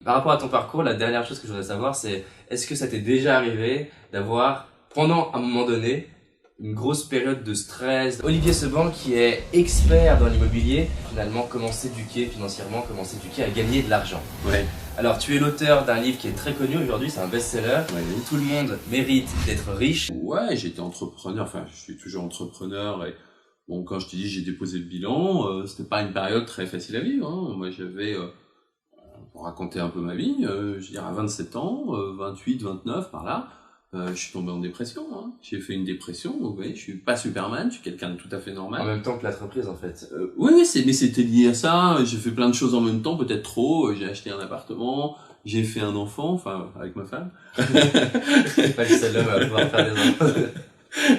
Par rapport à ton parcours, la dernière chose que je voudrais savoir, c'est est-ce que ça t'est déjà arrivé d'avoir, pendant un moment donné, une grosse période de stress? Olivier Seban, qui est expert dans l'immobilier, finalement, comment s'éduquer financièrement, comment s'éduquer à gagner de l'argent. Ouais. Alors, tu es l'auteur d'un livre qui est très connu aujourd'hui, c'est un best-seller. Ouais. Tout le monde mérite d'être riche. Ouais, j'étais entrepreneur, enfin, je suis toujours entrepreneur et bon, quand je te dis j'ai déposé le bilan, c'était pas une période très facile à vivre, hein. Moi, j'avais, pour raconter un peu ma vie, je dirais à 27 ans, 28, 29 par là, je suis tombé en dépression, hein. J'ai fait une dépression, donc vous voyez, je suis pas Superman, je suis quelqu'un de tout à fait normal. En même temps que l'entreprise, en fait. Oui, mais c'était lié à ça. J'ai fait plein de choses en même temps, peut-être trop. J'ai acheté un appartement, j'ai fait un enfant, enfin avec ma femme. C'est pas le seul homme à pouvoir faire des enfants.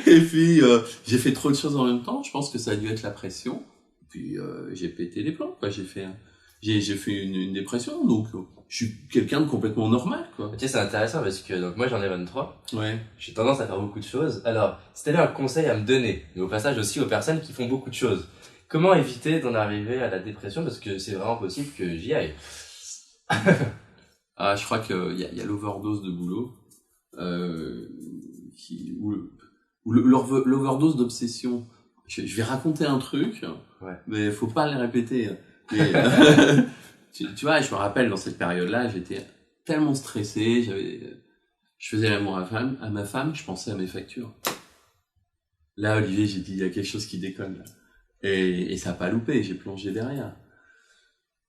Et puis j'ai fait trop de choses en même temps. Je pense que ça a dû être la pression. Puis j'ai pété les plombs, quoi. J'ai fait une dépression, donc je suis quelqu'un de complètement normal, quoi. Tu sais, c'est intéressant parce que donc moi j'en ai 23. Ouais. J'ai tendance à faire beaucoup de choses. Alors, si t'avais un conseil à me donner, mais au passage aussi aux personnes qui font beaucoup de choses, comment éviter d'en arriver à la dépression? Parce que c'est vraiment possible que j'y aille. Ah, je crois qu'il y a l'overdose de boulot, ou l'overdose d'obsession. Je vais raconter un truc, Ouais. mais faut pas le répéter. Mais, tu vois, je me rappelle dans cette période-là, j'étais tellement stressé, je faisais l'amour à ma femme, je pensais à mes factures. Là, Olivier, j'ai dit, il y a quelque chose qui déconne, là. Et ça a pas loupé, j'ai plongé derrière.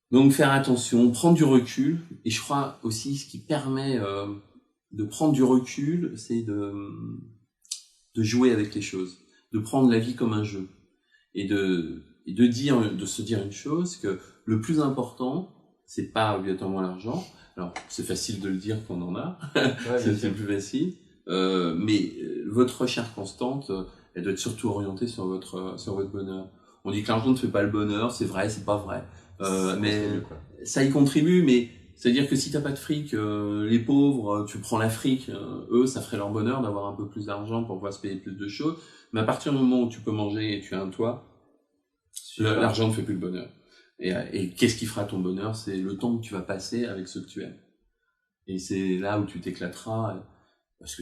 Donc, faire attention, prendre du recul, et je crois aussi, ce qui permet de prendre du recul, c'est de jouer avec les choses, de prendre la vie comme un jeu, et de se dire une chose, que le plus important, c'est pas obligatoirement l'argent. Alors, c'est facile de le dire quand on en a, Ouais, c'est le plus facile, mais votre recherche constante, elle doit être surtout orientée sur votre bonheur. On dit que l'argent ne fait pas le bonheur, c'est vrai, c'est pas vrai. Mais ça y contribue, mais c'est-à-dire que si t'as pas de fric, les pauvres, tu prends l'Afrique, eux, ça ferait leur bonheur d'avoir un peu plus d'argent pour pouvoir se payer plus de choses. Mais à partir du moment où tu peux manger et tu as un toit, l'argent ne fait plus le bonheur. Et qu'est-ce qui fera ton bonheur? C'est le temps que tu vas passer avec ceux que tu aimes. Et c'est là où tu t'éclateras, parce que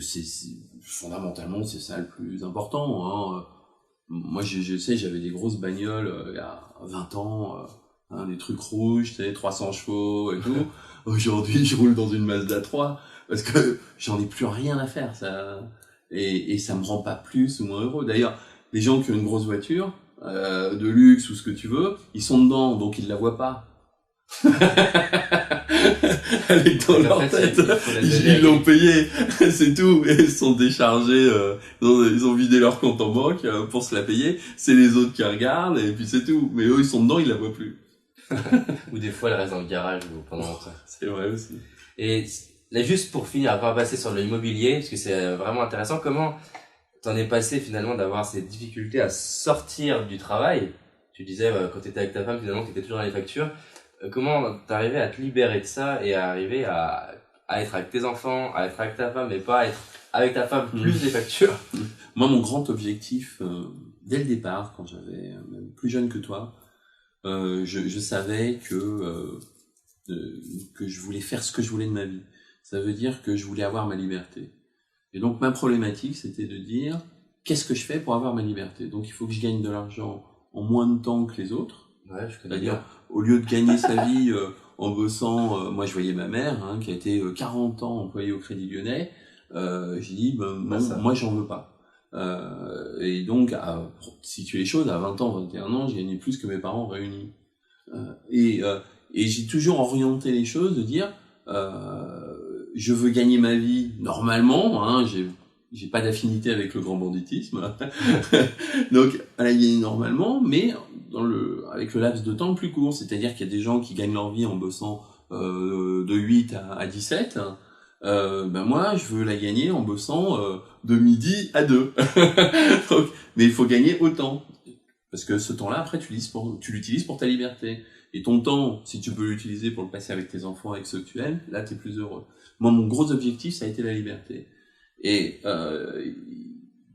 fondamentalement, c'est ça le plus important, hein. Moi, je sais, j'avais des grosses bagnoles il y a 20 ans, des trucs rouges, tu sais, 300 chevaux et tout. Aujourd'hui, je roule dans une Mazda 3 parce que j'en ai plus rien à faire, ça. Et ça me rend pas plus ou moins heureux. D'ailleurs, les gens qui ont une grosse voiture, de luxe ou ce que tu veux, ils sont dedans, donc ils la voient pas. Elle est dans leur tête, ils l'ont payé, c'est tout, et ils sont déchargés, ils ont vidé leur compte en banque pour se la payer, c'est les autres qui regardent, et puis c'est tout, mais eux ils sont dedans, ils la voient plus. Ou des fois elle reste dans le garage pendant longtemps. C'est vrai aussi. Et là, juste pour finir, après on va passer sur l'immobilier, parce que c'est vraiment intéressant, comment t'en es passé finalement d'avoir ces difficultés à sortir du travail? Tu disais quand t'étais avec ta femme finalement t'étais toujours dans les factures. Comment t'arrivais à te libérer de ça et à arriver à être avec tes enfants, à être avec ta femme, mais pas être avec ta femme plus les factures? Moi, mon grand objectif, dès le départ, quand j'avais même plus jeune que toi, je savais que je voulais faire ce que je voulais de ma vie. Ça veut dire que je voulais avoir ma liberté. Et donc ma problématique, c'était de dire qu'est-ce que je fais pour avoir ma liberté. Donc il faut que je gagne de l'argent en moins de temps que les autres. Ouais, je connais C'est-à-dire, bien. au lieu de gagner sa vie en bossant, moi je voyais ma mère, hein, qui a été 40 ans employée au Crédit Lyonnais, j'ai dit, non, moi j'en veux pas. Et donc, pour situer les choses, à 20 ans, 21 ans, j'ai gagné plus que mes parents réunis. Et j'ai toujours orienté les choses de dire, je veux gagner ma vie normalement, hein, j'ai pas d'affinité avec le grand banditisme, donc à la gagner normalement, mais avec le laps de temps le plus court, c'est-à-dire qu'il y a des gens qui gagnent leur vie en bossant de 8 à 17, ben moi je veux la gagner en bossant de midi à 2. Donc, mais il faut gagner autant, parce que ce temps-là après tu l'utilises pour ta liberté, et ton temps, si tu peux l'utiliser pour le passer avec tes enfants, avec ceux que tu aimes, là t'es plus heureux. Moi mon gros objectif ça a été la liberté. Et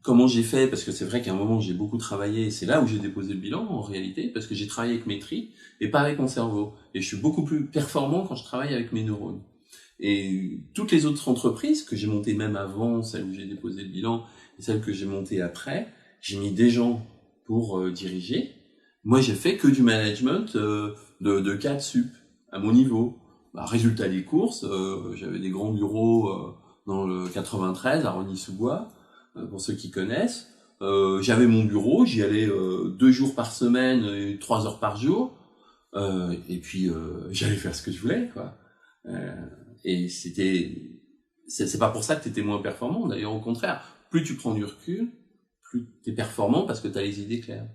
comment j'ai fait, parce que c'est vrai qu'à un moment j'ai beaucoup travaillé, et c'est là où j'ai déposé le bilan en réalité, parce que j'ai travaillé avec mes tripes et pas avec mon cerveau. Et je suis beaucoup plus performant quand je travaille avec mes neurones. Et toutes les autres entreprises que j'ai montées même avant, celles où j'ai déposé le bilan, et celles que j'ai montées après, j'ai mis des gens pour diriger. Moi j'ai fait que du management de cadre sup, à mon niveau. Résultat des courses, j'avais des grands bureaux dans le 93 à Rosny-sous-Bois, pour ceux qui connaissent. J'avais mon bureau, j'y allais 2 jours par semaine et 3 heures par jour. Et puis j'allais faire ce que je voulais, quoi. Et c'est pas pour ça que t'étais moins performant. D'ailleurs, au contraire, plus tu prends du recul, plus t'es performant parce que t'as les idées claires.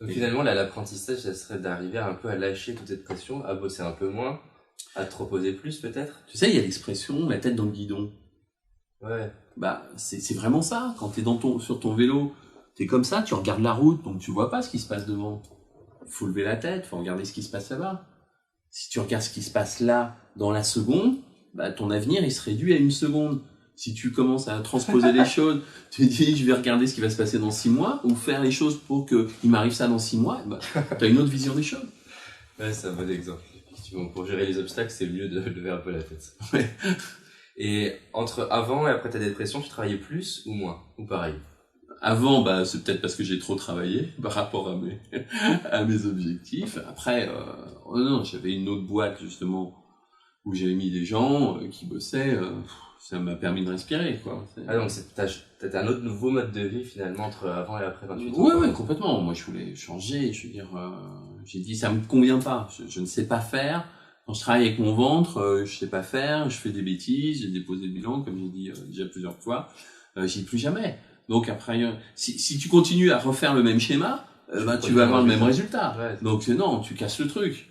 Donc finalement, là, l'apprentissage, ça serait d'arriver un peu à lâcher toute cette pression, à bosser un peu moins, à te reposer plus peut-être. Tu sais, il y a l'expression la tête dans le guidon. Ouais. C'est vraiment ça. Quand t'es sur ton vélo, t'es comme ça, tu regardes la route, donc tu vois pas ce qui se passe devant. Faut lever la tête, faut regarder ce qui se passe là-bas. Si tu regardes ce qui se passe là, dans la seconde, ton avenir, il se réduit à 1 seconde. Si tu commences à transposer les choses, tu dis, je vais regarder ce qui va se passer dans 6 mois, ou faire les choses pour qu'il m'arrive ça dans 6 mois, t'as une autre vision des choses. Ouais, c'est un bon exemple. Effectivement, pour gérer les obstacles, c'est mieux de lever un peu la tête. Ouais. Et entre avant et après ta dépression, tu travaillais plus ou moins? Ou pareil? Avant, c'est peut-être parce que j'ai trop travaillé par rapport à mes objectifs. Après, non, j'avais une autre boîte, justement, où j'avais mis des gens qui bossaient, ça m'a permis de respirer, quoi. Donc t'as un autre nouveau mode de vie, finalement, entre avant et après 28 ans. Ouais, complètement. Moi, je voulais changer, je veux dire, j'ai dit, ça me convient pas. Je ne sais pas faire. Quand je travaille avec mon ventre, je sais pas faire, je fais des bêtises, j'ai déposé le bilan, comme j'ai dit déjà plusieurs fois, j'y plus jamais. Donc après, si tu continues à refaire le même schéma, tu vas avoir le même résultat. Ouais. Donc non, tu casses le truc.